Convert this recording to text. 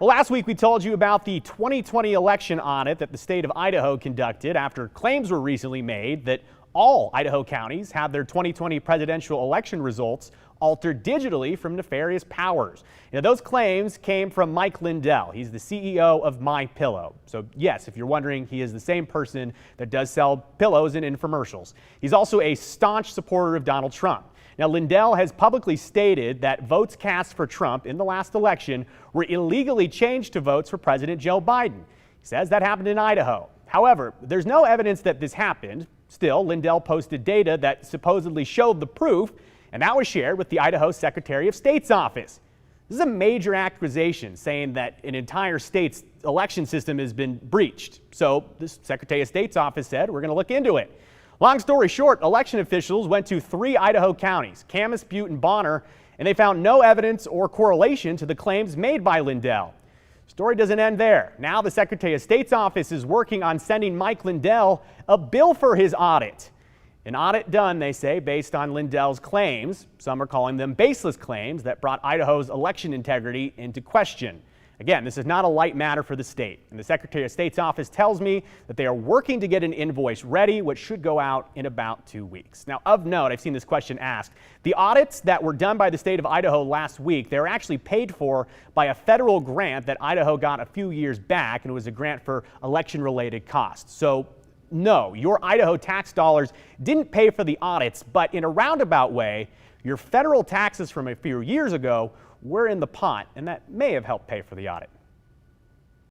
Well, last week we told you about the 2020 election audit that the state of Idaho conducted after claims were recently made that all Idaho counties had their 2020 presidential election results altered digitally from nefarious powers. Those claims came from Mike Lindell. He's the CEO of MyPillow. So yes, if you're wondering, he is the same person that does sell pillows in infomercials. He's also a staunch supporter of Donald Trump. Now, Lindell has publicly stated that votes cast for Trump in the last election were illegally changed to votes for President Joe Biden. He says that happened in Idaho. However, there's no evidence that this happened. Still, Lindell posted data that supposedly showed the proof, and that was shared with the Idaho Secretary of State's office. This is a major accusation, saying that an entire state's election system has been breached. So the Secretary of State's office said, we're going to look into it. Long story short, election officials went to 3 Idaho counties, Camas, Butte, and Bonner, and they found no evidence or correlation to the claims made by Lindell. The story doesn't end there. Now the Secretary of State's office is working on sending Mike Lindell a bill for his audit. An audit done, they say, based on Lindell's claims. Some are calling them baseless claims that brought Idaho's election integrity into question. Again, this is not a light matter for the state, and the Secretary of State's office tells me that they are working to get an invoice ready, which should go out in about 2 weeks. Now, of note, I've seen this question asked. The audits that were done by the state of Idaho last week, they were actually paid for by a federal grant that Idaho got a few years back, and it was a grant for election-related costs. So, no, your Idaho tax dollars didn't pay for the audits, but in a roundabout way, your federal taxes from a few years ago were in the pot, and that may have helped pay for the audit.